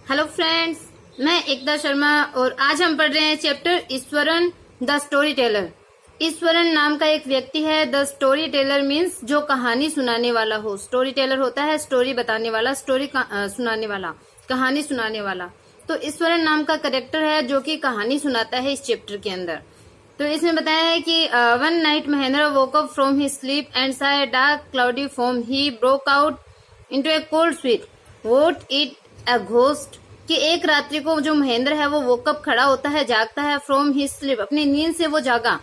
Hello friends, मैं एकता शर्मा और आज हम पढ़ रहे हैं chapter Eswaran the story teller. Eswaran नाम का एक व्यक्ति है। द स्टोरी टेलर मीन्स जो कहानी सुनाने वाला हो। स्टोरी टेलर होता है स्टोरी बताने वाला, सुनाने वाला, कहानी सुनाने वाला। तो ईश्वरन नाम का कैरेक्टर है जो कि कहानी सुनाता है इस चैप्टर के अंदर। तो इसमें बताया है कि one night Mahendra woke up from his sleep and saw a dark cloudy form. He broke out into a cold sweat. What it a ghost? कि एक रात्रि को जो महेंद्र है वो वोकअप खड़ा होता है, जागता है फ्रॉम हिज स्लीप, अपनी नींद से वो जागा।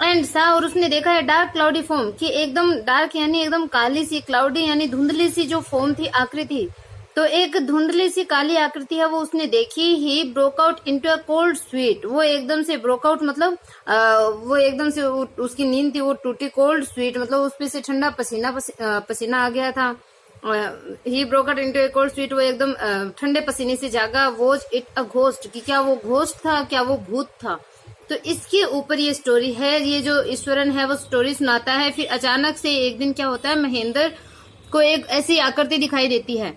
एंड सा और उसने देखा है डार्क क्लाउडी फॉर्म कि एकदम डार्क यानी एकदम काली सी, क्लाउडी यानी धुंधली सी जो फॉर्म थी, आकृति। तो एक धुंधली सी काली आकृति है वो उसने देखी। He broke out into a cold sweet. वो एकदम से ब्रोक आउट मतलब वो एकदम से उसकी नींद थी वो टूटी। कोल्ड स्वीट मतलब उस पे से ठंडा पसीना आ गया था। He broke out into A cold sweet. वो एकदम ठंडे पसीने से जागा। Was it a ghost? कि क्या वो घोस्ट था, क्या वो भूत था? तो इसके ऊपर ये स्टोरी है। ये जो ईश्वरन है वो स्टोरी सुनाता है। फिर अचानक से एक दिन क्या होता है, महेंद्र को एक ऐसी आकृति दिखाई देती है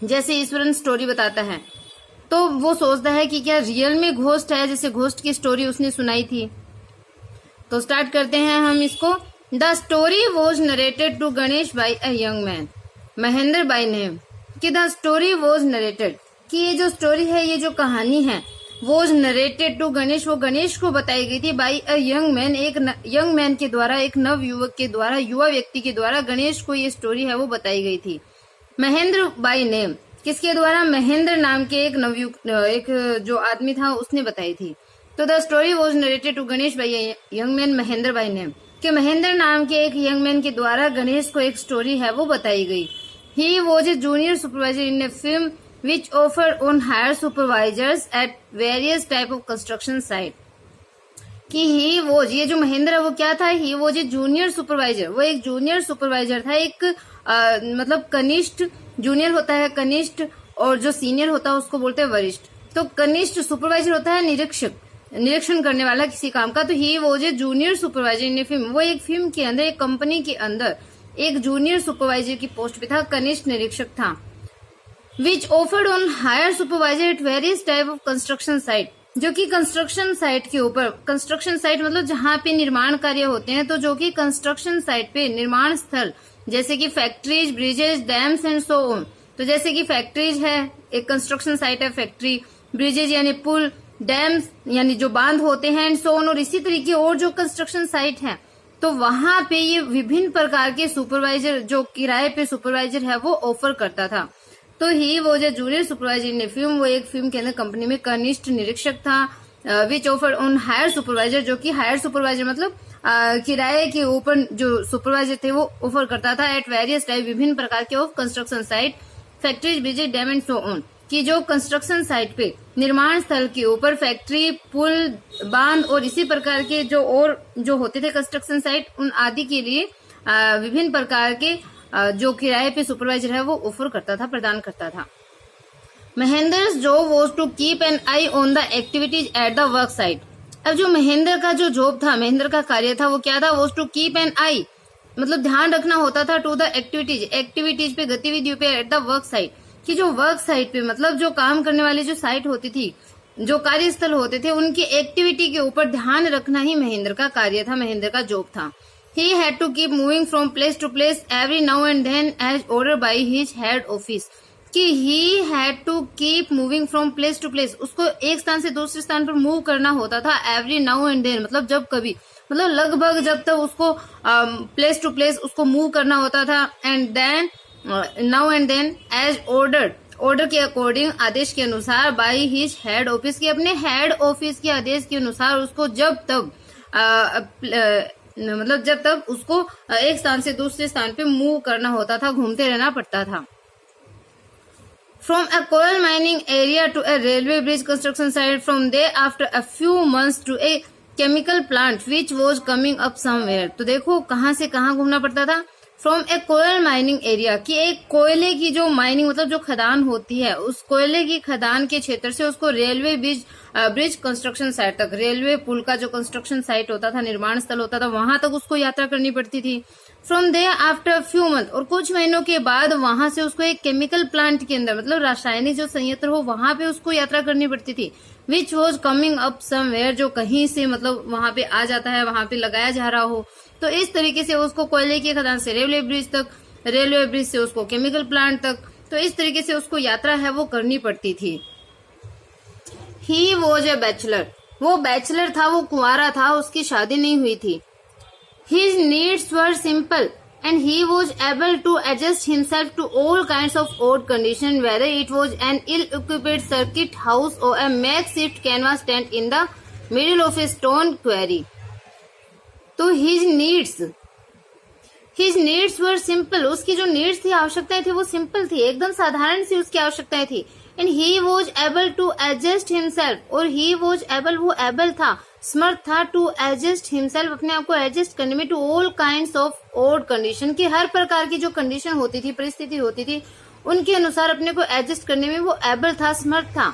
जैसे ईश्वरन स्टोरी बताता है। तो वो सोचता है कि क्या रियल में घोस्ट है, जैसे घोस्ट की स्टोरी उसने सुनाई थी। तो स्टार्ट करते हैं हम इसको। The story was narrated to Ganesh by a young man Mahendra by name. कि द स्टोरी वॉज नरेटेड, कि ये जो स्टोरी है, ये जो कहानी है, वॉज नरेटेड टू गणेश, वो गणेश को बताई गई थी। बाई अ यंग मैन, एक यंग मैन के द्वारा, एक नव युवक के द्वारा, युवा व्यक्ति के द्वारा गणेश को ये स्टोरी है वो बताई गई थी। महेंद्र बाई नेम, किसके द्वारा? महेंद्र नाम के एक जो आदमी था उसने बताई थी। तो the story was narrated to Ganesh by young man Mahendra by name, कि महेंद्र नाम के एक यंग मैन के द्वारा गणेश को एक स्टोरी है वो बताई गई। He was a junior supervisor in a film which offer on hire supervisors at various type of construction site. कि ही वॉज, ये जो महेंद्र है वो क्या था? ही वॉज ए जूनियर सुपरवाइजर। वो एक जूनियर सुपरवाइजर था। एक मतलब कनिष्ठ, जूनियर होता है कनिष्ठ और जो सीनियर होता है उसको बोलते हैं वरिष्ठ। तो कनिष्ठ सुपरवाइजर होता है निरीक्षक, निरीक्षण करने वाला किसी काम का। तो ही was a junior supervisor in a film. वो एक फिल्म के अंदर, एक कंपनी के अंदर एक जूनियर सुपरवाइजर की पोस्ट पे था, कनिष्ठ निरीक्षक था। Which offered on higher supervisor at various type of construction site, जो कि कंस्ट्रक्शन साइट के ऊपर, कंस्ट्रक्शन साइट मतलब जहां पे निर्माण कार्य होते हैं, तो जो कि कंस्ट्रक्शन साइट पे निर्माण स्थल, जैसे कि factories, bridges, dams and so on. तो जैसे कि फैक्ट्रीज है, एक कंस्ट्रक्शन साइट है फैक्ट्री, ब्रिजेज यानी पुल, डैम्स यानी जो बांध होते हैं, एंड सो ऑन, और इसी तरीके और जो कंस्ट्रक्शन साइट है, तो वहां पे ये विभिन्न प्रकार के सुपरवाइजर, जो किराए पे सुपरवाइजर है वो ऑफर करता था। तो ही वो जो जूनियर सुपरवाइजर इन फिल्म, वो एक फिल्म के अंदर कंपनी में कनिष्ठ निरीक्षक था। Which offer on higher supervisor, जो कि हायर सुपरवाइजर मतलब किराए के ऊपर जो सुपरवाइजर थे वो ऑफर करता था। एट वेरियस टाइप, विभिन्न प्रकार के of construction site, factories, bridges, dam and so on, कि जो कंस्ट्रक्शन साइट पे, निर्माण स्थल के ऊपर फैक्ट्री, पुल, बांध और इसी प्रकार के जो और जो होते थे कंस्ट्रक्शन साइट, उन आदि के लिए विभिन्न प्रकार के जो किराए पे सुपरवाइजर है वो ऑफर करता था, प्रदान करता था। Mahendra's job was to keep an eye on the activities at the work site. अब जो महेंद्र का जो जॉब था, महेंद्र का कार्य था वो क्या था? वॉज टू कीप एन आई मतलब ध्यान रखना होता था, टू द एक्टिविटीज, एक्टिविटीज पे, गतिविधियों पे, एट द वर्क साइट, कि जो वर्क साइट पे मतलब जो काम करने वाली जो साइट होती थी, जो कार्यस्थल होते थे, उनकी एक्टिविटी के ऊपर ध्यान रखना ही महेंद्र का कार्य था, महेंद्र का जॉब था। He had to keep moving from place to place every now and then as ordered by his head office. कि he had to keep moving from place to place, उसको एक स्थान से दूसरे स्थान पर मूव करना होता था। every now and then मतलब जब कभी, मतलब लगभग जब तक उसको प्लेस टू प्लेस उसको मूव करना होता था। And then now and then as order, order के अकॉर्डिंग, आदेश के अनुसार, बाय हिज हेड ऑफिस, के अपने हेड ऑफिस के आदेश के अनुसार उसको जब तक मतलब जब तक उसको एक स्थान से दूसरे स्थान पे मूव करना होता था, घूमते रहना पड़ता था। From a coal mining area to a railway bridge construction site, from there after a few months to a chemical plant which was coming up somewhere. तो देखो कहाँ से कहाँ घूमना पड़ता था। From a coal mining area, की एक कोयले की जो माइनिंग मतलब जो खदान होती है, उस कोयले की खदान के क्षेत्र से उसको रेलवे ब्रिज कंस्ट्रक्शन साइट तक, रेलवे पुल का जो कंस्ट्रक्शन साइट होता था, निर्माण स्थल होता था, वहां तक उसको यात्रा करनी पड़ती थी। From there after few month, और कुछ महीनों के बाद वहां से उसको एक केमिकल प्लांट के अंदर, मतलब रासायनिक जो संयंत्र हो वहां पे उसको यात्रा करनी पड़ती थी, विच वॉज कमिंग अप समवेयर, जो कहीं से मतलब वहां पे आ जाता है, वहां पे लगाया जा रहा हो। तो इस तरीके से उसको कोयले की खदान से रेलवे ब्रिज तक, रेलवे ब्रिज से उसको केमिकल प्लांट तक, तो इस तरीके से उसको यात्रा है वो करनी पड़ती थी। ही वॉज ए बैचलर, वो बैचलर था, वो कुंवारा था, उसकी शादी नहीं हुई थी। His needs were simple and he was able to adjust himself to all kinds of odd conditions, whether it was an ill-equipped circuit house or a makeshift canvas tent in the middle of a stone quarry. तो his needs were simple, उसकी जो needs थी, आवश्यकताएं थी, वो simple थी, एकदम साधारण सी उसकी आवश्यकताएं थी। And he was able to adjust himself, और he was able, वो able था, समर्थ था, टू एडजस्ट हिमसेल्फ, अपने आप को एडजस्ट करने में, to all kinds of odd condition, की हर प्रकार की जो कंडीशन होती थी, परिस्थिति होती थी, उनके अनुसार अपने को एडजस्ट करने में वो एबल था, समर्थ था।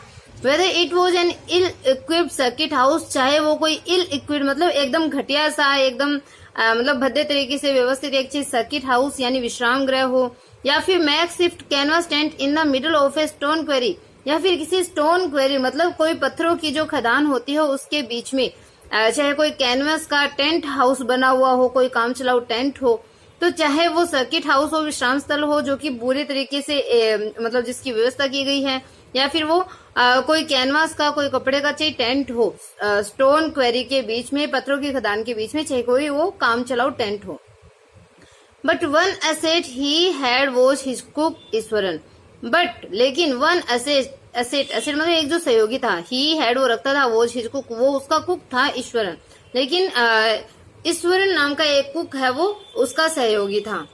Whether it was an ill equipped circuit house, चाहे वो कोई इल इक्विप्ड मतलब एकदम घटिया सा, एकदम मतलब भद्दे तरीके से व्यवस्थित एक चीज सर्किट हाउस यानी विश्राम गृह हो, या फिर makeshift canvas tent in the middle of a stone quarry, या फिर किसी स्टोन क्वेरी मतलब कोई पत्थरों की जो खदान होती है उसके बीच में, चाहे कोई कैनवास का टेंट हाउस बना हुआ हो, कोई काम चलाऊ टेंट हो, तो चाहे वो सर्किट हाउस हो, विश्राम स्थल हो जो कि पूरे तरीके से मतलब जिसकी व्यवस्था की गई है, या फिर वो कोई कैनवास का, कोई कपड़े का चाहे टेंट हो, स्टोन क्वेरी के बीच में, पत्थरों की खदान के बीच में, चाहे कोई वो काम चलाऊ टेंट हो। But one asset he had was his cook Eswaran, but लेकिन वन एसेट मतलब एक जो सहयोगी था, ही हैड वो रखता था, वॉज हिज कुक वो उसका कुक था ईश्वरन, लेकिन ईश्वरन नाम का एक कुक है वो उसका सहयोगी था।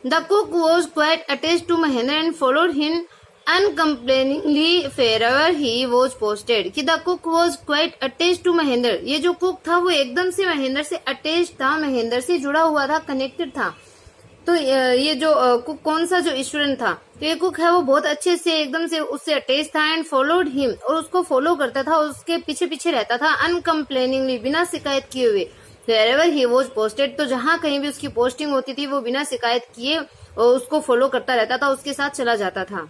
The cook was quite attached to Mahendra and followed him uncomplainingly wherever he was posted, कि the cook was quite attached to Mahendra, ये जो कुक था वो एकदम से महेंद्र से अटैच था, महेंद्र से जुड़ा हुआ था, कनेक्टेड था। तो ये जो कुक कौन सा, जो ईश्वरन था, तो ये कुक है वो बहुत अच्छे से एकदम से उससे अटैच था, एंड फॉलोड हिम, और उसको फॉलो करता था, उसके पीछे पीछे रहता था, अनकम्प्लेनिंगली बिना शिकायत किए हुए, wherever he was posted, तो जहां कहीं भी उसकी पोस्टिंग होती थी वो बिना शिकायत किए और उसको फॉलो करता रहता था, उसके साथ चला जाता था।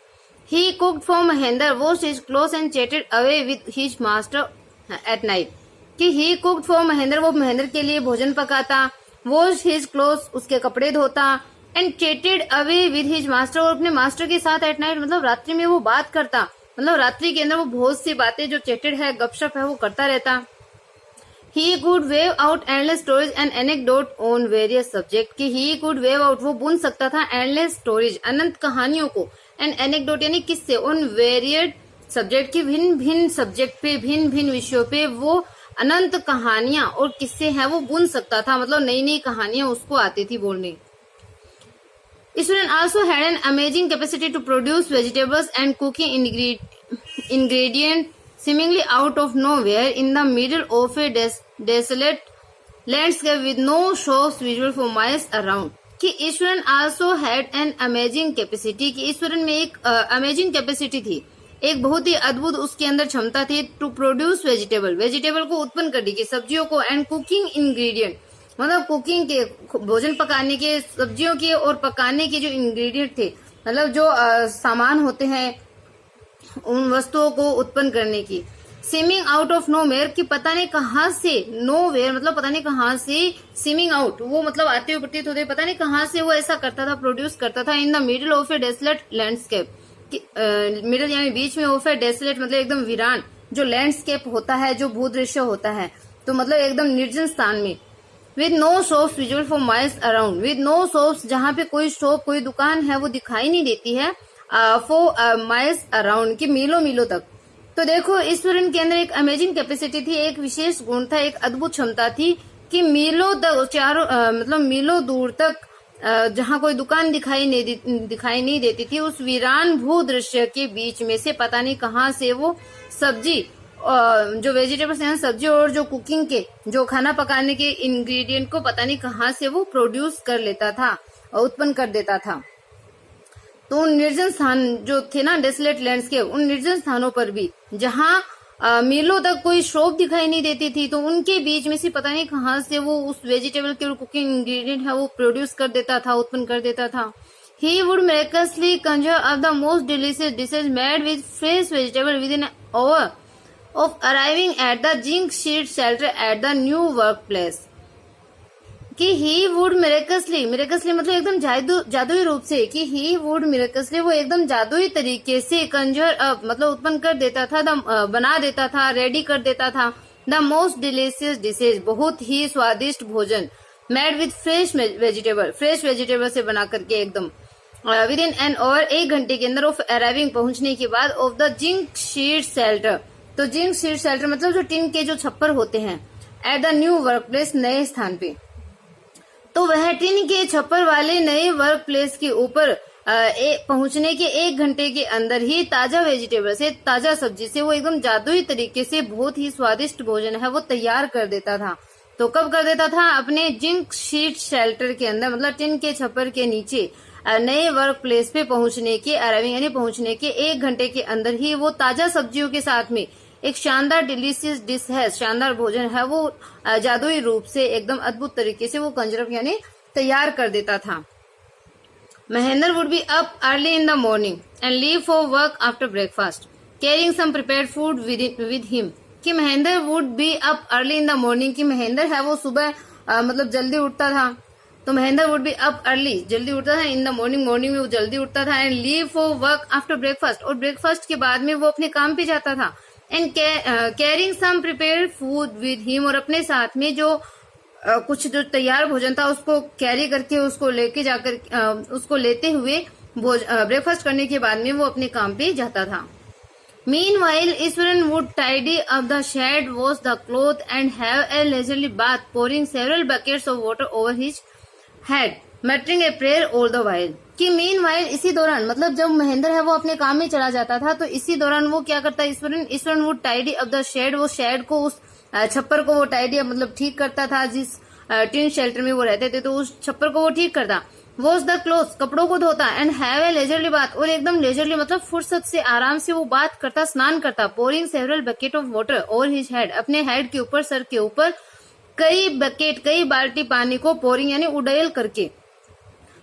He cooked for Mahendra, washed his clothes and chatted away with his master at night, कि he cooked for Mahendra, वो महेंद्र के लिए भोजन पकाता, washed his clothes, उसके कपड़े धोता, and chatted away with his master, और अपने मास्टर के साथ at night मतलब रात्रि में वो बात करता, मतलब रात्रि के अंदर वो बहुत सी बातें जो chatted है, गपशप है, वो करता रहता। He could weave out endless stories and anecdote on various subject, कि he could weave out, वो बुन सकता था endless stories, अनंत कहानियों को, एंड एनेक्डोट यानी किससे, उन वेरियड सब्जेक्ट की भिन्न भिन्न सब्जेक्ट पे, भिन्न भिन्न विषयों पे वो अनंत कहानियां और किस्से हैं वो बुन सकता था, मतलब नई नई कहानियां उसको आती थी बोलने। Iswaran also had an amazing capacity to produce vegetables and cooking ingredient seemingly out of nowhere in the middle of a desolate landscape with no shops visible for miles around, कि Eswaran also had an amazing capacity, कि ईश्वरन में एक amazing capacity थी, एक बहुत ही अद्भुत उसके अंदर क्षमता थी, टू प्रोड्यूस वेजिटेबल को उत्पन्न करने की, सब्जियों को, एंड कुकिंग इंग्रेडिएंट मतलब कुकिंग के, भोजन पकाने के, सब्जियों के और पकाने के जो इंग्रेडिएंट थे, मतलब जो सामान होते हैं उन वस्तुओं को उत्पन्न करने की। Seeming out of nowhere, कि पता नहीं कहाँ से, नो वेयर मतलब पता नहीं कहाँ से, सीमिंग आउट वो मतलब आते हुए प्रतीत होते, पता नहीं कहाँ से वो ऐसा करता था, प्रोड्यूस करता था, in the middle of A desolate landscape, middle यानी बीच में, ऑफ ए डेसलेट मतलब एकदम वीरान जो लैंडस्केप होता है, जो भूदृश्य होता है, तो मतलब एकदम निर्जन स्थान में, with no shops visual for miles around, with no shops जहाँ पे कोई शॉप, कोई दुकान है वो दिखाई नहीं देती है, फॉर माइल्स अराउंड, की मीलों मीलों तक। तो देखो ईश्वरन के अंदर एक अमेजिंग कैपेसिटी थी, एक विशेष गुण था, एक अद्भुत क्षमता थी कि मीलों तक, चारों मतलब मीलों दूर तक जहाँ कोई दुकान दिखाई नहीं देती थी, उस वीरान भू दृश्य के बीच में से पता नहीं कहाँ से वो सब्जी, जो वेजिटेबल्स हैं सब्जी, और जो कुकिंग के, जो खाना पकाने के इंग्रेडिएंट को पता नहीं कहाँ से वो प्रोड्यूस कर लेता था और उत्पन्न कर देता था। तो उन निर्जन स्थान जो थे ना, डेसलेट लैंड्सकेप, उन निर्जन स्थानों पर भी जहाँ मीलों तक कोई शॉप दिखाई नहीं देती थी, तो उनके बीच में से पता नहीं कहाँ से वो उस वेजिटेबल के कुकिंग इंग्रेडिएंट है वो प्रोड्यूस कर देता था, उत्पन्न कर देता था। He would miraculously conjure up the most delicious dishes made with fresh vegetable within an hour of arriving at the zinc sheet shelter at the new workplace. कि ही वुड मिरेकसली मतलब एकदम जादुई रूप से, कि ही वुड मिरेकसली वो एकदम जादुई तरीके से कंजर अप मतलब उत्पन्न कर देता था, बना देता था, रेडी कर देता था द मोस्ट डिलीशियस डिशेज, बहुत ही स्वादिष्ट भोजन, मेड विथ फ्रेश वेजिटेबल से बना करके एकदम विद इन एन आवर, 1 घंटे के अंदर ऑफ अराइविंग पहुंचने के बाद of the zinc sheet shelter. तो जिंक शीट शेल्टर मतलब जो टिन के जो छप्पर होते हैं, at the new work place नए स्थान पे, तो वह टिन के छप्पर वाले नए वर्क प्लेस के ऊपर पहुंचने के 1 घंटे के अंदर ही ताजा वेजिटेबल से, ताजा सब्जी से वो एकदम जादुई तरीके से बहुत ही स्वादिष्ट भोजन है वो तैयार कर देता था। तो कब कर देता था? अपने जिंक शीट शेल्टर के अंदर, मतलब टिन के छप्पर के नीचे नए वर्क प्लेस पे पहुंचने के अराइविंग यानी पहुंचने के 1 घंटे के अंदर ही वो ताजा सब्जियों के साथ में एक शानदार डिलीशियस डिश है, शानदार भोजन है वो जादुई रूप से एकदम अद्भुत तरीके से वो कंजर्व यानी तैयार कर देता था। Mahendra would be up early in the morning and leave for work after breakfast carrying some prepared food with him. कि Mahendra would be up early in the morning, कि महेंद्र है वो सुबह मतलब जल्दी उठता था, तो Mahendra would be up early जल्दी उठता था, इन द मॉर्निंग में वो जल्दी उठता था, and leave for work after breakfast, और ब्रेकफास्ट के बाद में वो अपने काम पे जाता था, and carrying some prepared food with him, और अपने साथ में जो कुछ जो तैयार भोजन था उसको कैरी करके उसको लेके जाकर उसको लेते हुए ब्रेकफास्ट करने के बाद में वो अपने काम पे जाता था। Meanwhile, Iswaran would tidy up the shed, wash the clothes, and have a leisurely bath, pouring several buckets of water over his head, muttering a prayer all the while. कि meanwhile इसी दौरान मतलब जब महेंद्र है वो अपने काम में चला जाता था, तो इसी दौरान वो क्या करता है Eswaran would tidy up the shed, वो शेड को उस छप्पर को वो टाइडी मतलब ठीक करता था, जिस टिन शेल्टर में वो रहते थे, तो उस छप्पर को वो ठीक करता, वॉश द क्लोथ्स कपड़ों को धोता, एंड हैव ए लेजरली बात, और एकदम लेजरली मतलब फुर्सत से आराम से वो बात करता, स्नान करता, pouring several bucket of water over his head, अपने हेड के ऊपर सर के ऊपर कई बाल्टी पानी को पोरिंग यानी उड़ेल करके,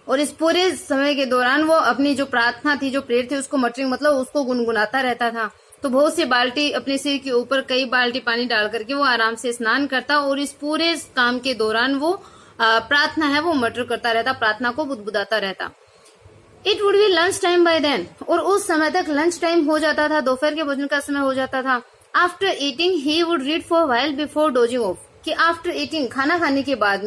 और इस पूरे समय के दौरान वो अपनी जो प्रार्थना थी, जो प्रेयर थी, उसको मटरिंग मतलब उसको गुनगुनाता रहता था। तो बहुत सी बाल्टी अपने सिर के ऊपर कई बाल्टी पानी डाल करके वो आराम से स्नान करता, और इस पूरे काम के दौरान वो प्रार्थना है वो मटर करता रहता, प्रार्थना को बुदबुदाता रहता। It would be lunch time by then, और उस समय तक लंच टाइम हो जाता था, दोपहर के भोजन का समय हो जाता था। After eating he would read for while before dosing of, कि आफ्टर ईटिंग खाना खाने के बाद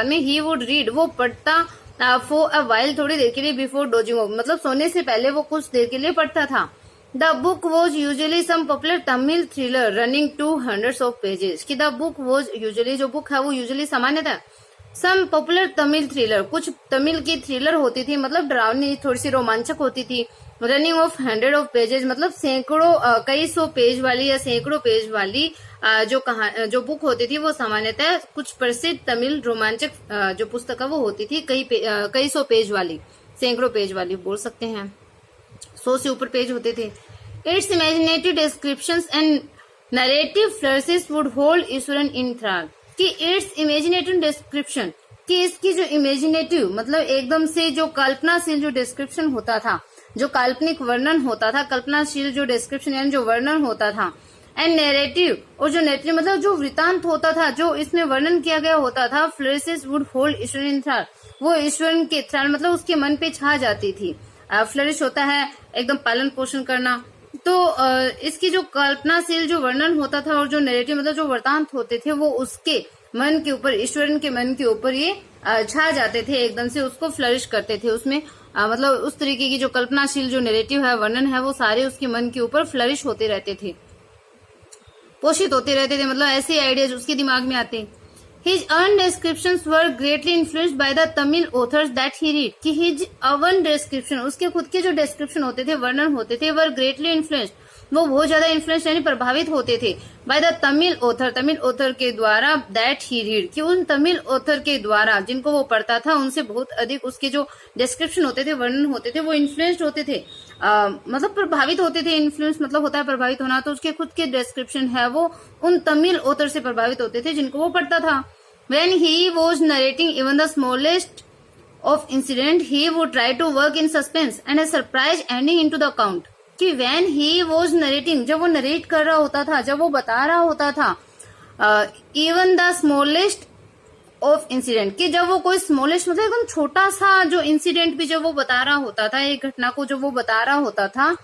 में ही वुड रीड वो पढ़ता फॉर अ व्हाइल थोड़ी देर के लिए, बिफोर डोजिंग ऑफ मतलब सोने से पहले वो कुछ देर के लिए पढ़ता था। The book was usually some popular Tamil thriller running 200 of pages, कि द बुक वॉज यूजुअली जो बुक है वो यूजुअली सामान्यतः सम पॉपुलर तमिल थ्रिलर कुछ तमिल की थ्रिलर होती थी, मतलब डरावनी थोड़ी सी रोमांचक होती थी। रनिंग ऑफ 100 ऑफ पेजेस मतलब सैकड़ों कई सौ पेज वाली या सैकड़ों पेज वाली जो बुक होती थी वो सामान्यतः कुछ प्रसिद्ध तमिल रोमांचक जो पुस्तक है वो होती थी, कई सौ पेज वाली, सैकड़ों पेज वाली बोल सकते हैं, 100 से ऊपर पेज होते थे। Its imaginative descriptions and narrative flourishes would hold Eswaran in thrall, कि इट्स इमेजिनेटिव डिस्क्रिप्शन, कि इसकी जो इमेजिनेटिव मतलब एकदम से जो कल्पनाशील जो डिस्क्रिप्शन होता था, जो काल्पनिक वर्णन होता था, कल्पनाशील जो डिस्क्रिप्शन यानी जो वर्णन होता था, एंड नैरेटिव, और जो नैरेटिव मतलब जो वृतांत होता था, जो इसमें वर्णन किया गया होता था, फ्लरिसेस वुड होल्ड ईश्वर इन थ्राल, वो ईश्वर के थ्राल मतलब उसके मन पे छा जाती थी। फ्लरिश होता है एकदम पालन पोषण करना, तो इसकी जो कल्पनाशील जो वर्णन होता था और जो नैरेटिव मतलब जो वृतांत होते थे वो उसके मन के ऊपर, ईश्वरन के मन के ऊपर ये छा जाते थे, एकदम से उसको फ्लरिश करते थे, उसमें मतलब उस तरीके की जो कल्पनाशील जो नैरेटिव है वर्णन है वो सारे उसके मन के ऊपर फ्लरिश होते रहते थे, पोषित होते रहते थे, मतलब ऐसे आइडियाज उसके दिमाग में आते। His own descriptions were greatly influenced by the Tamil authors that he read, कि his own description उसके खुद के जो description होते थे, वर्णन होते थे, were greatly influenced, वो बहुत ज्यादा इन्फ्लुएंस यानी प्रभावित होते थे, by the तमिल ऑथर के द्वारा, that he read, कि उन तमिल ऑथर के द्वारा जिनको वो पढ़ता था उनसे बहुत अधिक उसके जो डिस्क्रिप्शन होते थे, वर्णन होते थे, वो इन्फ्लुएंस्ड होते थे। मतलब प्रभावित होते थे। इन्फ्लुएंस मतलब होता है प्रभावित होना, तो उसके खुद के डिस्क्रिप्शन है वो उन तमिल ऑथर से प्रभावित होते थे जिनको वो पढ़ता था। When he was narrating even the smallest of incident, he would try to work in suspense and a surprise ending into the account. कि when he was narrating, जब वो नरेट कर रहा होता था, जब वो बता रहा होता था, even the smallest of incident, कि जब वो कोई smallest मतलब एकदम छोटा सा जो इंसिडेंट भी जब वो बता रहा होता था, एक घटना को जब वो बता रहा होता था,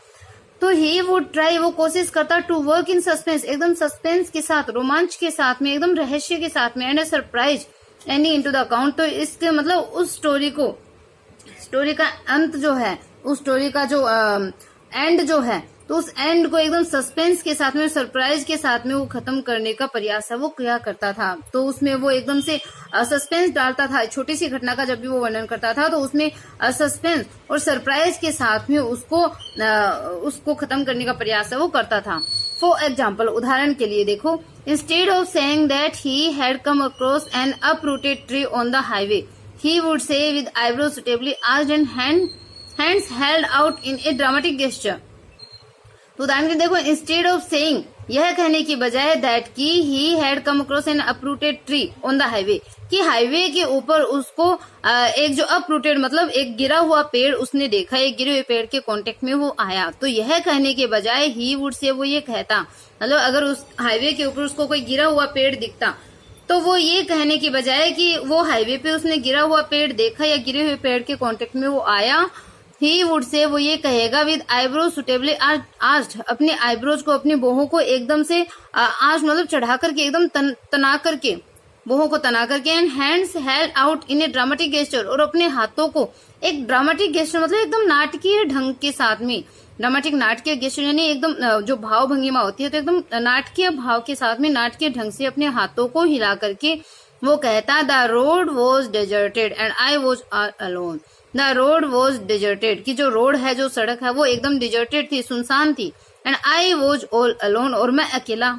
तो ही वुड ट्राई, वो कोशिश करता टू वर्क इन सस्पेंस, एकदम सस्पेंस के साथ, रोमांच के साथ में, एकदम रहस्य के साथ में, and A surprise ending into the account. तो इसके मतलब उस स्टोरी का अंत जो है, उस स्टोरी का जो एंड जो है, तो उस एंड को एकदम सस्पेंस के साथ में, सरप्राइज के साथ में वो खत्म करने का प्रयास है वो किया करता था। तो उसमें वो एकदम से सस्पेंस डालता था। छोटी सी घटना का जब भी वो वर्णन करता था तो उसमें सस्पेंस और सरप्राइज के साथ में उसको खत्म करने का प्रयास है वो करता था। फॉर एग्जाम्पल, उदाहरण के लिए देखो, instead of saying that he had come across N uprooted tree on the highway, he would say with eyebrows suitably arched and hands held out in A dramatic gesture. तो उदाहरण के देखो, instead of saying, यह कहने की बजाय, that की he had come across N uprooted tree on the highway, कि हाईवे के ऊपर उसको एक जो अपरूटेड मतलब एक गिरा हुआ पेड़ उसने देखा, एक गिरे हुए पेड़ के कांटेक्ट में वो आया। तो यह कहने के बजाय ही वुड से, वो ये कहता, मतलब अगर उस हाईवे के ऊपर उसको कोई गिरा हुआ पेड़ दिखता तो वो ये कहने की बजाय कि वो हाईवे पे उसने गिरा हुआ पेड़ देखा या गिरे हुए पेड़ के कांटेक्ट में वो आया, ही वुड से, वो ये कहेगा, विद आईब्रोज सुटेबली आर्च्ड, अपने आईब्रोज को, अपनी बाहों को एकदम से आर्च मतलब चढ़ा करके, एकदम तना करके, बाहों को तना करके, and hands held out in A dramatic gesture, और अपने हाथों को एक ड्रामेटिक गेस्चर मतलब एकदम नाटकीय ढंग के साथ में, ड्रामेटिक नाटकीय गेस्चर यानी एकदम जो भाव भंगिमा होती है, तो एकदम नाटकीय भाव के साथ में, नाटकीय ढंग से अपने हाथों को हिला करके वो कहता, the road was deserted and I was alone. The road was deserted, कि जो रोड है, जो सड़क है, वो एकदम डिजर्टेड थी, सुनसान थी, and I was all alone, और मैं अकेला,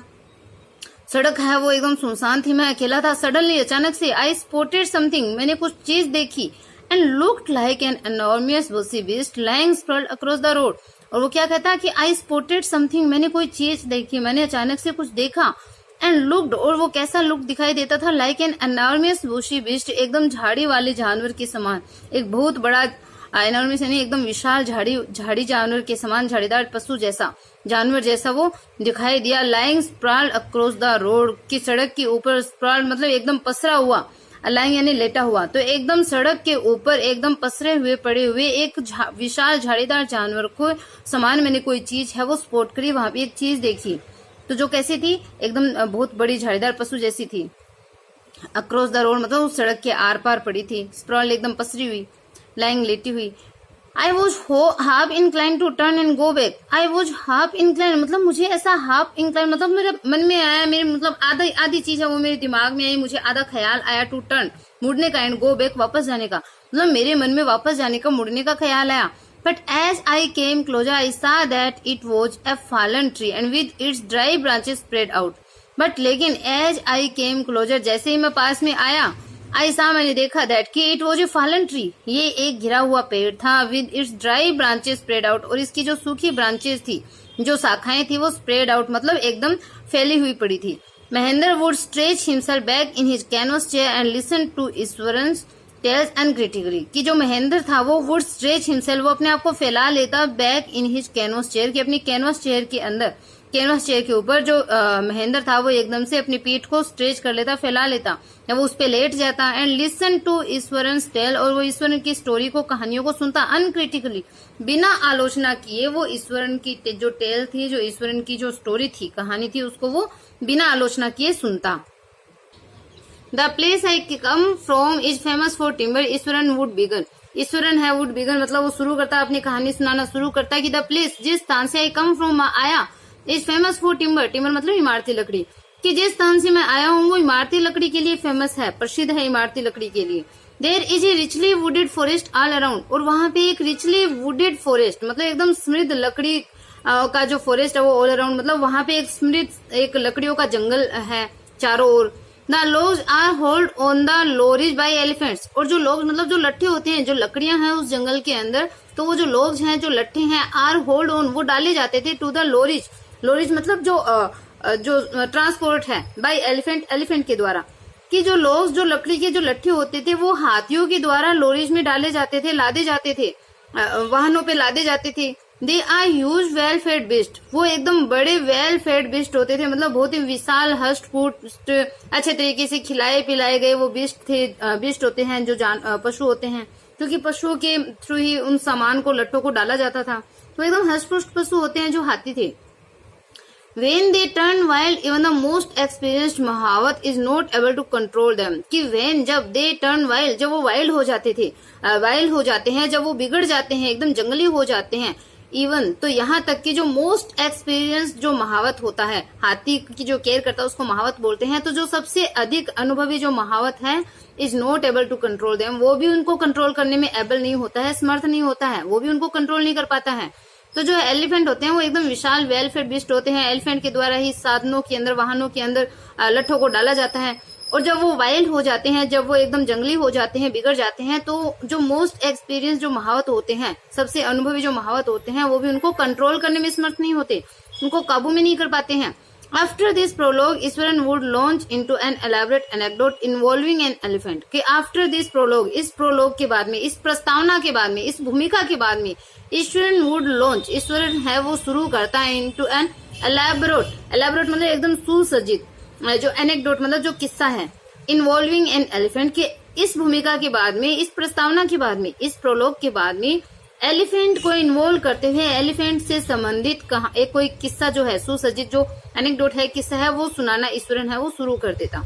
सड़क है वो एकदम सुनसान थी, मैं अकेला था। सडनली, अचानक से, आई स्पॉटेड समथिंग, मैंने कुछ चीज देखी, and looked like an enormous bushy beast lying spread across the road, और वो क्या कहता है कि आई स्पॉटेड समथिंग, मैंने कोई चीज देखी, मैंने अचानक से कुछ देखा, एंड लुक्ड, और वो कैसा लुक दिखाई देता था, like an enormous bushy beast, एकदम झाड़ी वाले जानवर के समान, एक बहुत बड़ा एनॉर्मस यानी एकदम विशाल झाड़ी जानवर के समान, झाड़ीदार पशु जैसा, जानवर जैसा वो दिखाई दिया। लाइंग स्प्रॉल्ड अक्रॉस द रोड, की सड़क के ऊपर, स्प्रॉल्ड मतलब एकदम पसरा हुआ, लाइंग यानी लेटा हुआ, तो एकदम सड़क के ऊपर एकदम पसरे हुए पड़े हुए एक विशाल झाड़ीदार जानवर को समान मैंने कोई चीज है वो स्पॉट करी, वहां पे एक चीज देखी, तो जो कैसी थी, एकदम बहुत बड़ी झाड़ीदार पशु जैसी थी। अक्रॉस द रोड मतलब उस सड़क के आर पार पड़ी थी, स्प्रॉल एकदम पसरी हुई, लाइंग लेटी हुई। I was half incline to turn and go back, I was half incline मतलब मुझे ऐसा हाफ इंक्लाइन मतलब मेरे मन में आया, मेरे मतलब आधी चीज है वो मेरे दिमाग में आई, मुझे आधा ख्याल आया, टू टर्न मुड़ने का, एंड गो बैक वापस जाने का, मतलब मेरे मन में वापस जाने का, मुड़ने का ख्याल आया। But as I came closer, I saw that it was a fallen tree and with its dry branches spread out. But लेकिन as I came closer, जैसे ही मैं पास में आया, I saw, मैंने देखा, that कि it was a fallen tree, ये एक गिरा हुआ पेड़ था, with its dry branches spread out, और इसकी जो सूखी ब्रांचेस थी, जो शाखाएं थी, वो spread out मतलब एकदम फैली हुई पड़ी थी। Mahendra would stretch himself back in his canvas chair and listen to Eswaran's tales uncritically, कि जो महेंद्र था वो वुड स्ट्रेच हिमसेल्फ, वो अपने आप को फैला लेता, back in his canvas chair, की अपनी कैनवस चेयर के अंदर, कैनवस चेयर के ऊपर जो महेंद्र था वो एकदम से अपनी पीठ को स्ट्रेच कर लेता, फैला लेता, या वो उस पे लेट जाता, and listen to Iswaran's tell, और वो ईश्वरन की स्टोरी को, कहानियों को सुनता, अनक्रिटिकली, बिना आलोचना किए, वो ईश्वरन की जो टेल थी, जो ईश्वरन की जो स्टोरी थी, कहानी थी, उसको वो बिना आलोचना किए सुनता। The place I come from is famous for timber. Eswaran would begin. Eswaran है would begin मतलब वो शुरू करता है, अपनी कहानी सुनाना शुरू करता है कि the place, जिस स्थान से I come from आया, is famous for timber. timber मतलब इमारती लकड़ी, कि जिस स्थान से मैं आया हूँ वो इमारती लकड़ी के लिए फेमस है, प्रसिद्ध है इमारती लकड़ी के लिए। There is a richly wooded forest all around, और वहाँ पे एक richly wooded forest मतलब एकदम समृद्ध लकड़ी का जो फॉरेस्ट है वो ऑल अराउंड मतलब वहाँ पे एक समृद्ध एक लकड़ियों का जंगल है चारों ओर। The logs are hold on the lorries by elephants. और जो लोग मतलब जो लट्ठे होते हैं, जो लकड़ियां हैं उस जंगल के अंदर, तो वो जो लोग हैं, जो लट्ठे हैं, आर होल्ड ऑन, वो डाले जाते थे टू द लोरीज। लोरीज मतलब जो ट्रांसपोर्ट है बाई एलिफेंट, एलिफेंट के द्वारा। कि जो लोग, जो लकड़ी के जो लट्ठे होते थे वो हाथियों के द्वारा लोरीज में डाले जाते थे, लादे जाते थे, वाहनों पे लादे जाते थे। They are huge well fed beast, वो एकदम बड़े वेल फेड बिस्ट होते थे, मतलब बहुत ही विशाल हष्ट पुष्ट अच्छे तरीके से खिलाए पिलाए गए वो बिस्ट होते हैं, जो पशु होते हैं, क्योंकि पशुओं के थ्रू ही उन सामान को, लट्टों को डाला जाता था। तो एकदम हष्ट पुष्ट पशु होते हैं जो हाथी थे। When they turn wild, even the most experienced महावत is not able to control them। कि when, जब they turn wild, जब वो वाइल्ड हो जाते थे, वाइल्ड हो जाते हैं, जब वो बिगड़ जाते हैं, एकदम जंगली हो जाते हैं, इवन तो यहाँ तक कि जो मोस्ट एक्सपीरियंस जो महावत होता है, हाथी की जो केयर करता है उसको महावत बोलते हैं। तो जो सबसे अधिक अनुभवी जो महावत है, is not able to control them, वो भी उनको कंट्रोल करने में एबल नहीं होता है, समर्थ नहीं होता है, वो भी उनको कंट्रोल नहीं कर पाता है। तो जो एलिफेंट होते हैं वो एकदम विशाल वेल फेड बिस्ट होते हैं। एलिफेंट के द्वारा ही साधनों के अंदर, वाहनों के अंदर लट्ठों को डाला जाता है। और जब वो वाइल्ड हो जाते हैं, जब वो एकदम जंगली हो जाते हैं, बिगड़ जाते हैं, तो जो मोस्ट एक्सपीरियंस जो महावत होते हैं, सबसे अनुभवी जो महावत होते हैं, वो भी उनको कंट्रोल करने में समर्थ नहीं होते, उनको काबू में नहीं कर पाते हैं। After this prologue Iswaran would launch into an elaborate anecdote involving an elephant. कि आफ्टर दिस प्रोलॉग, इस प्रोलॉग के बाद में, इस प्रस्तावना के बाद में, इस भूमिका के बाद में, ईश्वरन वुड लॉन्च, ईश्वरन है वो शुरू करता है इनटू एन एलैबोरेट, एलैबोरेट मतलब एकदम सुसज्जित, जो एनेक्डोट मतलब जो किस्सा है, इन्वॉल्विंग एन एलिफेंट के इस भूमिका के बाद में, इस प्रस्तावना के बाद में, इस प्रोलॉग के बाद में एलिफेंट को इन्वॉल्व करते हुए एलिफेंट से संबंधित एक कोई किस्सा जो है, सुसज्जित जो एनेक्डोट है, किस्सा है, वो सुनाना ईश्वरन है वो शुरू कर देता।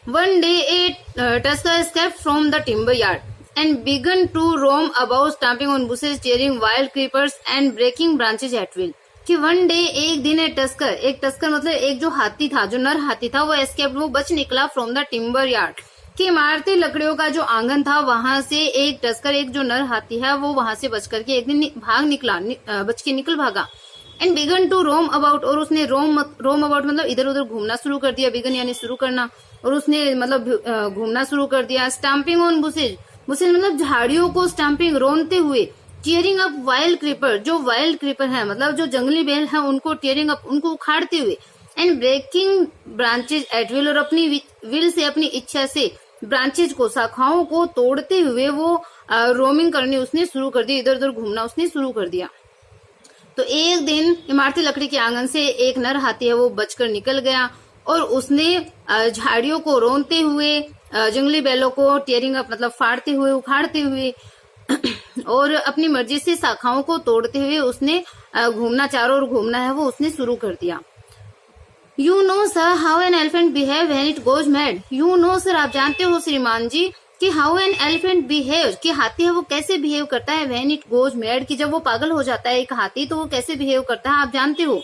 One day a tusker escaped from the timber yard and began to roam about stamping on bushes, tearing wild creepers and breaking branches at will. कि वन डे, एक दिन, एक टस्कर मतलब एक जो हाथी था, जो नर हाथी था, वो एस्केप्ड, वो बच निकला फ्रॉम द टिम्बर यार्ड, कि इमारती लकड़ियों का जो आंगन था वहां से एक टस्कर, एक जो नर हाथी है, वो वहां से बच करके एक दिन भाग निकला, बच के निकल भागा। And began to roam about, और उसने रोम अबाउट मतलब इधर उधर घूमना शुरू कर दिया, बिगन यानी शुरू करना, और उसने मतलब घूमना शुरू कर दिया। स्टैम्पिंग ऑन बुशेज, बुशेज मतलब झाड़ियों को स्टैम्पिंग, रोनते हुए। टीयरिंग अप वाइल्ड क्रीपर, जो वाइल्ड क्रीपर है मतलब जो जंगली बेल है, उनको टीयरिंग अप, उनको उखाड़ते हुए। And breaking branches at will, और अपनी विल से, अपनी इच्छा से ब्रांचेज को, शाखाओं को तोड़ते हुए वो रोमिंग करनी उसने शुरू कर दी, इधर उधर घूमना उसने शुरू कर दिया। तो एक दिन इमारती लकड़ी के आंगन से एक नर हाथी है वो बचकर निकल गया, और उसने झाड़ियों को रोनते हुए, जंगली बैलों को टीयरिंग अप मतलब फाड़ते हुए, उखाड़ते हुए और अपनी मर्जी से शाखाओं को तोड़ते हुए उसने घूमना, चारों ओर घूमना है वो उसने शुरू कर दिया। You know sir how an elephant behave when it goes mad. You know sir, आप जानते हो श्रीमान जी कि हाउ एन एलिफेंट बिहेव, कि हाथी है वो कैसे बिहेव करता है, व्हेन इट गोज मैड, कि जब वो पागल हो जाता है एक हाथी तो वो कैसे बिहेव करता है, आप जानते हो।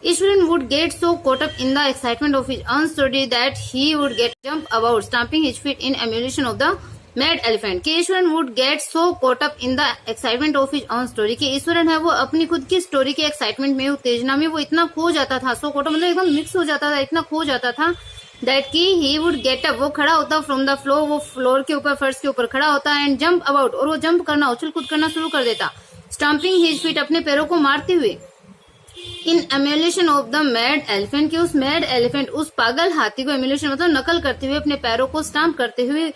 Eswaran would get so caught up in the excitement of his own story that he would get jump about, stamping his feet in emulation of the mad elephant। कि Eswaran would get so caught up in the excitement of his own story, कि ईश्वरन है वो अपनी खुद की story के excitement में, उत्तेजना में वो इतना खो जाता था, सो caught up मतलब एकदम मिक्स हो जाता था, इतना खो जाता था, दैट की ही वुड गेट अप, वो खड़ा होता फ्रॉम द फ्लोर, वो फ्लोर के ऊपर, फर्श के ऊपर खड़ा होता, एंड जंप अबाउट, और वो जंप करना, उछल कूद करना शुरू कर देता, स्टम्पिंग हिज फीट, अपने पैरों को मारते हुए, in emulation of the mad elephant, की उस मैड एलिफेंट, उस पागल हाथी को, एम्यूलेशन मतलब नकल करते हुए, अपने पैरों को स्टम्प करते हुए,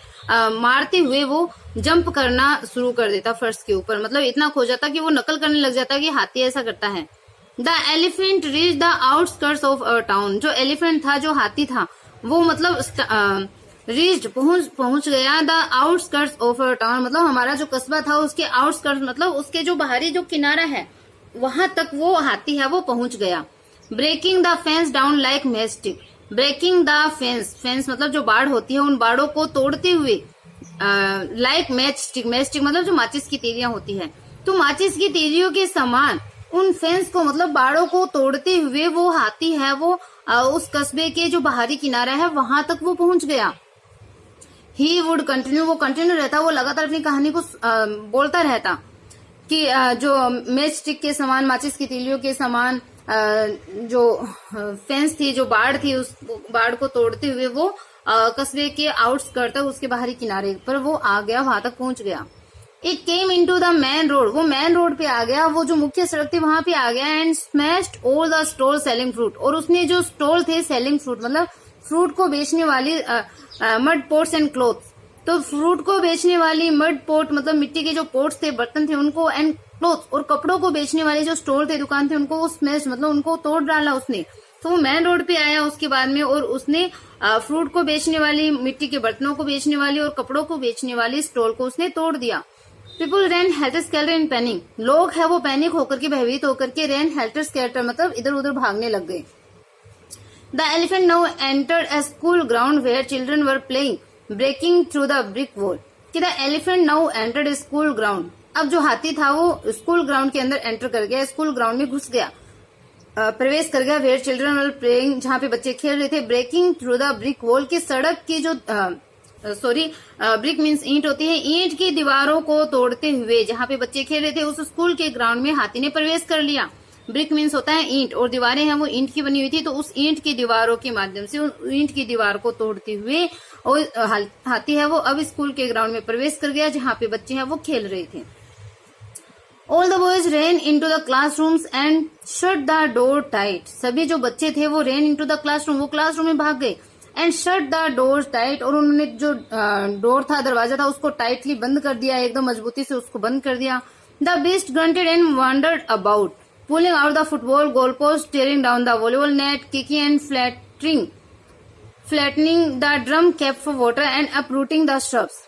मारते हुए वो जंप करना शुरू कर देता फर्श के ऊपर, मतलब इतना खो जाता कि वो नकल करने लग जाता कि हाथी ऐसा करता है। The elephant reach the outskirts of a town, जो एलिफेंट था, जो हाथी था, वो मतलब रीच्ड, पहुंच गया, the outskirts of a town मतलब हमारा जो कस्बा था उसके आउटस्कर्ट्स मतलब उसके जो बाहरी जो किनारा है वहां तक वो हाथी है वो पहुंच गया। Breaking the fence down like matchstick, breaking the fence, fence मतलब जो बाड़ होती है, उन बाड़ों को तोड़ते हुए, लाइक मैचस्टिक, मैचस्टिक मतलब जो माचिस की तीलियां होती है, तो माचिस की तीलियों के समान उन फेंस को मतलब बाड़ों को तोड़ते हुए वो हाथी है वो उस कस्बे के जो बाहरी किनारा है वहां तक वो पहुंच गया। ही वुड कंटिन्यू, वो कंटिन्यू रहता, वो लगातार अपनी कहानी को बोलता रहता कि जो मैच स्टिक के समान, माचिस की तीलियों के समान जो फेंस थी, जो बाड़ थी, उस बाड़ को तोड़ते हुए वो कस्बे के आउटस्कर्ट तक, उसके बाहरी किनारे पर वो आ गया, वहां तक पहुंच गया। It came into the main road, वो मेन रोड पे आ गया, वो जो मुख्य सड़क थी वहां पे आ गया। And smashed all the stall selling fruit, और उसने जो स्टॉल थे सेलिंग फ्रूट मतलब फ्रूट को बेचने वाली मड पोट्स एंड क्लोथ्स, तो फ्रूट को बेचने वाली मड पोट मतलब मिट्टी के जो पोट्स थे, बर्तन थे उनको, एंड क्लोथ और कपड़ों को बेचने वाले जो स्टोर थे, दुकान थे, उनको वो स्मैश मतलब उनको तोड़ डाला उसने। तो वो मेन रोड पे आया उसके बाद में, और उसने फ्रूट को बेचने वाली, मिट्टी के बर्तनों को बेचने वाली और कपड़ों को बेचने वाली स्टॉल को उसने तोड़ दिया। People ran helter skelter in panic, लोग है वो पैनिक होकर के, भयभीत होकर के, रैन हेल्टर स्केल्टर मतलब इधर उधर भागने लग गए। The elephant now entered a school ground where children were playing breaking through the brick wall, कि the elephant now entered a school ground, अब जो हाथी था वो स्कूल ग्राउंड के अंदर एंटर कर गया, स्कूल ग्राउंड में घुस गया, प्रवेश कर गया। वेयर चिल्ड्रन वर प्लेइंग, जहां पे बच्चे खेल रहे थे, breaking through the brick wall, की सड़क की जो ब्रिक मीन्स ईंट होती है, ईंट की दीवारों को तोड़ते हुए जहां पे बच्चे खेल रहे थे उस स्कूल के ग्राउंड में हाथी ने प्रवेश कर लिया। ब्रिक मीन्स होता है ईंट, और दीवारें हैं वो ईंट की बनी हुई थी, तो उस ईंट की दीवारों के माध्यम से उस ईंट की दीवार को तोड़ते हुए और हाथी है वो अब स्कूल के ग्राउंड में प्रवेश कर गया जहां पे बच्चे हैं वो खेल रहे थे। All the boys rain into the classrooms and shut the door tight, सभी जो बच्चे थे वो रेन इनटू द क्लासरूम, वो क्लासरूम में भाग गए। And shut the door tight, और उन्होंने जो डोर था, दरवाजा था, उसको टाइटली बंद कर दिया, एकदम मजबूती से उसको बंद कर दिया। The beast grunted and wandered about pulling out the football goal post, tearing down the volleyball net, kicking and flattening the drum cap for water and uprooting the shrubs,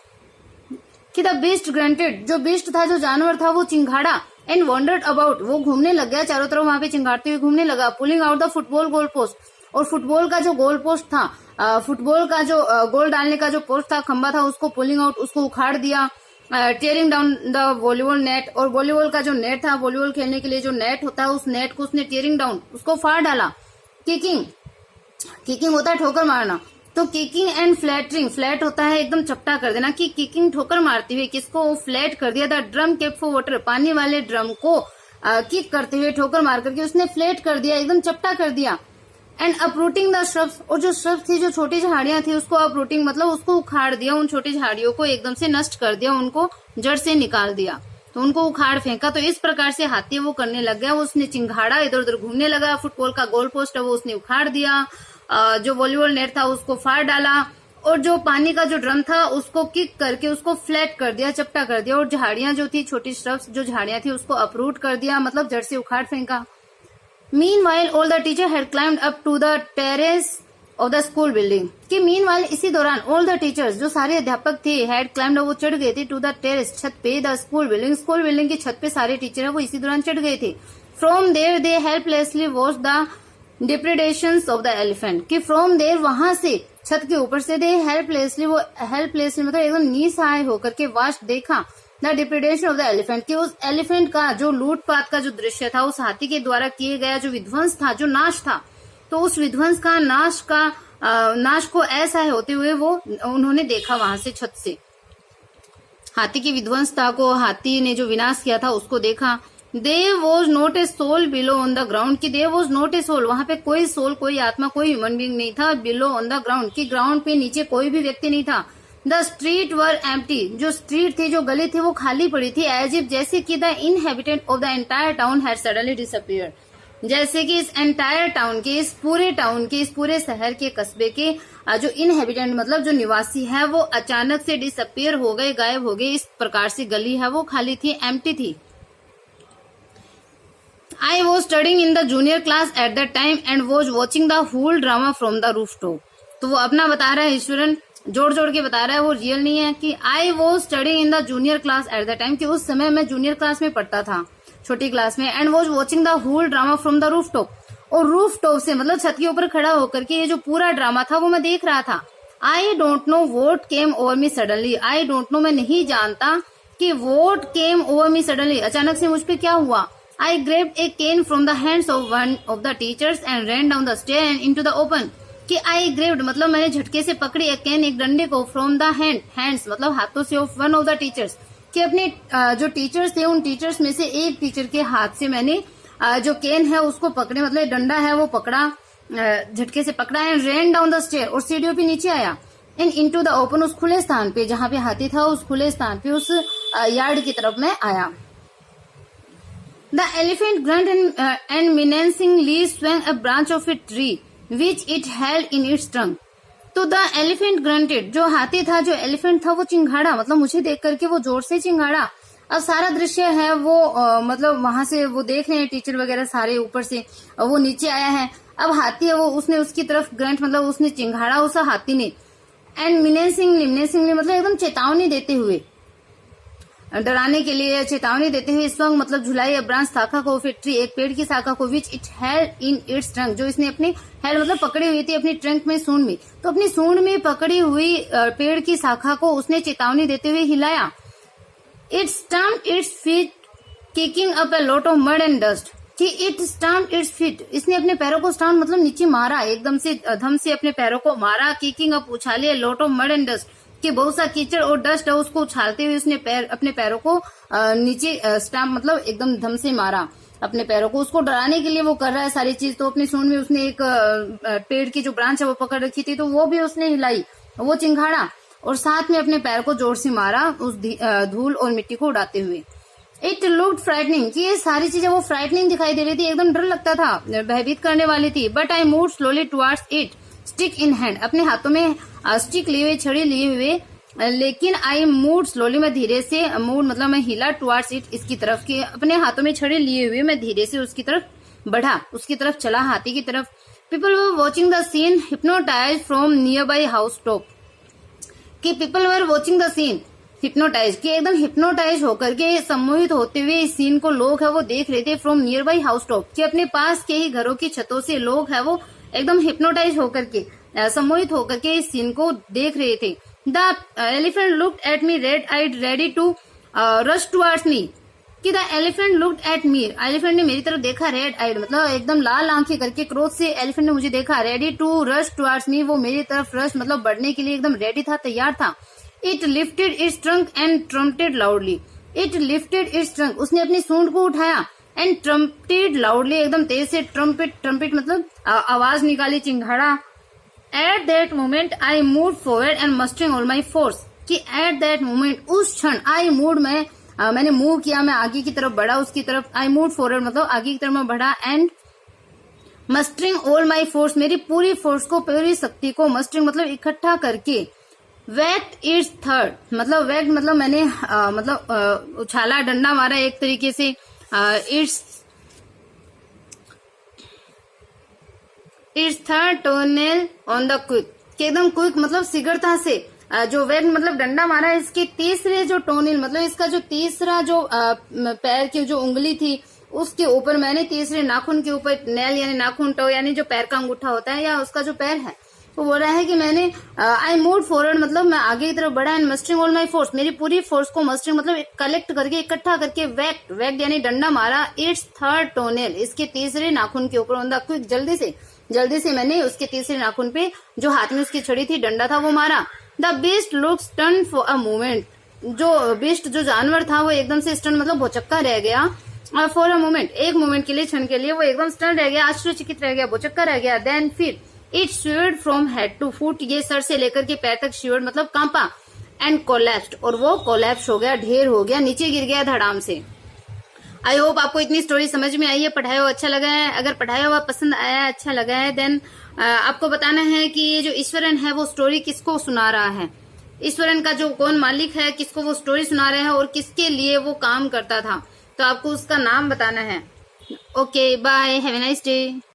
कि द बीस्ट ग्रंटेड, जो beast था, जो जानवर था, वो चिंगाड़ा, and wandered about, वो घूमने लग गया चारों तरफ, वहां पे चिंगाड़ते हुए घूमने लगा। Pulling out the football goal post, और फुटबॉल का जो गोल पोस्ट था, फुटबॉल का जो गोल डालने का जो पोस्ट था, खंबा था, उसको पुलिंग आउट, उसको उखाड़ दिया। Tearing down the volleyball net, और वॉलीबॉल का जो नेट था, वॉलीबॉल खेलने के लिए जो नेट होता है, उस नेट को उसने टेयरिंग डाउन, उसको फाड़ डाला। किकिंग होता है ठोकर मारना, तो किकिंग एंड फ्लैटरिंग, फ्लैट होता है एकदम चपटा कर देना, कि किकिंग ठोकर मारती हुए किसको फ्लैट कर दिया। The drum cap for water, पानी वाले ड्रम को किक करते हुए, ठोकर मार करके उसने फ्लैट कर दिया, एकदम चपटा कर दिया। एंड अपरूटिंग द श्रब्स, और जो श्रब्स थी, जो छोटी झाड़ियां थी, उसको अपरूटिंग मतलब उसको उखाड़ दिया, उन छोटी झाड़ियों को एकदम से नष्ट कर दिया, उनको जड़ से निकाल दिया, तो उनको उखाड़ फेंका। तो इस प्रकार से हाथी वो करने लग गया, उसने चिंगाड़ा, इधर उधर घूमने लगा, फुटबॉल का गोल पोस्ट है वो उसने उखाड़ दिया, जो वॉलीबॉल नेट था उसको फाड़ डाला, और जो पानी का जो ड्रम था उसको किक करके उसको फ्लैट कर दिया, चपटा कर दिया, और झाड़ियां जो थी, छोटी श्रब्स जो झाड़ियां थी, उसको अपरूट कर दिया, मतलब जड़ से उखाड़ फेंका। Meanwhile, all the teacher had climbed up to the terrace of the school building. कि meanwhile इसी दौरान all the teachers, जो सारे अध्यापक थे, had climbed up, वो चढ़ गए थे to the terrace, छत पे, the school building, school building की छत पे सारे टीचर है वो इसी दौरान चढ़ गए थे। From there they helplessly watched the depredations of the elephant, कि from there वहां से छत के ऊपर से they helplessly, वो helplessly मतलब एकदम निसहाय होकर के watched देखा, द डिप्रेडेशन ऑफ द एलिफेंट, कि उस एलिफेंट का जो लूटपाट का जो दृश्य था, उस हाथी के द्वारा किए गया जो विध्वंस था, जो नाश था, तो उस विध्वंस का नाश को ऐसा होते हुए वो उन्होंने देखा वहां से, छत से हाथी की विध्वंसता को, हाथी ने जो विनाश किया था उसको देखा। There was not a soul below on the ground, की there was not a soul, वहां पे कोई सोल, कोई आत्मा, कोई ह्यूमन बीइंग नहीं था, बिलो ऑन द ग्राउंड, की ग्राउंड पे नीचे कोई भी व्यक्ति नहीं था। द स्ट्रीट वर एम्प्टी, जो स्ट्रीट थी, जो गली थी, वो खाली पड़ी थी। एज इफ, जैसे कि the inhabitant of the entire town had suddenly disappeared, जैसे कि इस एंटायर टाउन के, इस पूरे टाउन के, इस पूरे शहर के, कस्बे के जो इनहेबिटेंट मतलब जो निवासी है वो अचानक से डिसअपियर हो गए, गायब हो गए। इस प्रकार से गली है वो खाली थी, एम्प्टी थी। I was studying in the junior class at that time and was watching the whole drama from the rooftop. तो वो अपना बता रहा है, ईश्वरन जोड़ जोड़ के बता रहा है, वो रियल नहीं है। कि I was studying in the junior class at that time, कि उस समय मैं जूनियर क्लास में पढ़ता था, छोटी क्लास में। and was watching the whole drama from the rooftop, और रूफटॉप से मतलब छत के ऊपर खड़ा होकर के ये जो पूरा ड्रामा था वो मैं देख रहा था। I don't know what came over me suddenly, I don't know, मैं नहीं जानता कि what came over me suddenly, अचानक से मुझ पे क्या हुआ। I grabbed a cane from the hands of one of the teachers and ran down the stair and into the open. कि I grabbed मतलब मैंने झटके से पकड़ी a cane, एक डंडे को, from the hands मतलब हाथों से, of one of the teachers, कि अपने जो टीचर्स थे उन टीचर्स में से एक टीचर के हाथ से मैंने जो केन है उसको पकड़े, मतलब डंडा है वो पकड़ा, झटके से पकड़ा and ran down the stair, और सीढ़ियों पे नीचे आया एंड इनटू द ओपन, उस खुले स्थान पे जहां पे हाथी था, उस खुले स्थान पे उस यार्ड की तरफ में आया। The elephant grunt and menacingly swung a branch of a tree which it held in its trunk। तो द एलिफेंट ग्रंटेड, जो हाथी था, जो एलिफेंट था वो चिंगाड़ा, मतलब मुझे देख करके वो जोर से चिंगाड़ा। अब सारा दृश्य है वो मतलब वहां से वो देख रहे हैं टीचर वगैरह सारे ऊपर से, वो नीचे आया है। अब हाथी है वो, उसने उसकी तरफ ग्रंट मतलब उसने चिंगाड़ा उस हाथी ने, एंड मिनेसिंगली मतलब एकदम चेतावनी देते हुए, डराने के लिए चेतावनी देते हुए, इस वक्त मतलब झुलाई ब्रांच शाखा को, फिर ट्री एक पेड़ की शाखा को, which it held in its trunk, जो इसने अपने हेल्ड मतलब पकड़ी हुई थी अपनी ट्रंक में, सूंड में, तो अपनी सूंड में पकड़ी हुई पेड़ की शाखा को उसने चेतावनी देते हुए हिलाया। It stumped its feet kicking up a lot of mud and dust, कि इट स्टम्प्ड इट्स फीट, इसने अपने पैरों को स्टम्प मतलब नीचे मारा, एकदम से धम से अपने पैरों को मारा, किकिंग अप उछाले, lot of mud and dust, कि बहुत सा कीचड़ और डस्ट है उसको उछालते हुए उसने अपने पैरों को नीचे स्टम्प मतलब एकदम धम से मारा अपने पैरों को। उसको डराने के लिए वो कर रहा है सारी चीज। तो अपनी सूंड में उसने एक पेड़ की जो ब्रांच है वो पकड़ रखी थी, तो वो भी उसने हिलाई, वो चिंगाड़ा, और साथ में अपने पैर को जोर से मारा उस धूल और मिट्टी को उड़ाते हुए। इट लुक्ड फ्राइटनिंग, कि ये सारी चीजें वो फ्राइटनिंग दिखाई दे रही थी, एकदम डर लगता था, भयभीत करने वाली थी। But I move slowly towards it, stick in hand, अपने हाथों में स्टिक लिए हुए, छड़ी लिए हुए, लेकिन आई मूव स्लोली, मैं धीरे से, मूव मतलब मैं हिला, टुवर्ड्स इट, इसकी तरफ, की अपने हाथों में छड़ी लिए हुए मैं धीरे से उसकी तरफ बढ़ा, उसकी तरफ चला, हाथी की तरफ। People were watching the scene hypnotise from nearby house top, कि people were watching the scene hypnotise, कि एकदम हिप्नोटाइज होकर के, सम्मोहित होते हुए इस सीन को लोग है वो देख रहे थे, from nearby house top, कि अपने पास के ही घरों की छतों से लोग है वो एकदम हिप्नोटाइज होकर के, सम्मोहित होकर के इस सीन को देख रहे थे। The elephant looked at me red eyed ready to rush towards me, कि the elephant looked at me, elephant ने मेरी तरफ देखा, रेड आइड मतलब एकदम लाल आंखें करके, क्रोध से एलिफेंट ने मुझे देखा, ready to rush towards me, वो मेरी तरफ रश मतलब बढ़ने के लिए एकदम रेडी था, तैयार था। It lifted its trunk and trumpeted loudly, it lifted its trunk, उसने अपनी सूंड को उठाया, एंड ट्रम्पेटेड लाउडली, एकदम तेज से, ट्रम्पेट मतलब आवाज निकाली, चिंगाड़ा। At that moment I move forward and mustering all my force, कि एट दैट मोमेंट, उस क्षण, आई मूव मैंने मूव किया, मैं आगे की तरफ बढ़ा, उसकी तरफ, आई मूव फॉरवर्ड मतलब आगे की तरफ मैं बढ़ा, and mustering all my force, मेरी पूरी फोर्स को, पूरी शक्ति को, मस्टरिंग मतलब इकट्ठा करके, वैक्ट इट्स थर्ड, मतलब वैक्ट मतलब मैंने मतलब उछाला, डंडा मारा एक तरीके से, it's third टोनेल on the quick, कि एकदम क्विक मतलब शीघ्रता से, जो वैक्ट मतलब डंडा मारा, इसके तीसरे जो टोनेल मतलब इसका जो तीसरा जो पैर की जो उंगली थी उसके ऊपर, मैंने तीसरे नाखून के ऊपर, नेल यानी नाखून, टो यानी जो पैर का अंगूठा होता है या उसका जो पैर है, वो बोल रहा है कि मैंने आई मूव फॉरवर्ड मतलब मैं आगे की तरफ बढ़ा, and mustering all my force, मेरी पूरी फोर्स को मस्टरिंग मतलब कलेक्ट करके, इकट्ठा करके, वैक्ट यानी डंडा मारा, इट्स थर्ड टोनेल, इसके तीसरे नाखून के ऊपर, ऑन द क्विक, जल्दी से मैंने उसके तीसरे नाखून पे, जो हाथ में उसकी छड़ी थी, डंडा था, वो मारा। The beast looks stun for a moment, जो बीस्ट जो जानवर था वो एकदम से स्टन मतलब भौचक्का रह गया, फॉर अ मोमेंट, एक मोमेंट के लिए, क्षण के लिए वो एकदम स्टन रह गया, आश्चर्यचकित रह गया, भौचक्का रह गया। देन फिर it shivered from head to foot, ये सर से लेकर के पैर तक शिवर्ड मतलब कांपा, एंड कोलैप्स्ड, और वो कोलैप्स हो गया, ढेर हो गया, नीचे गिर गया धड़ाम से। आई होप आपको इतनी स्टोरी समझ में आई है, पढ़ाया हुआ अच्छा लगा है। अगर पढ़ाया हुआ पसंद आया, अच्छा लगा है, देन आपको बताना है कि ये जो ईश्वरन है वो स्टोरी किसको सुना रहा है, ईश्वरन का जो कौन मालिक है, किसको वो स्टोरी सुना रहे हैं और किसके लिए वो काम करता था, तो आपको उसका नाम बताना है। Okay, bye, have a nice day.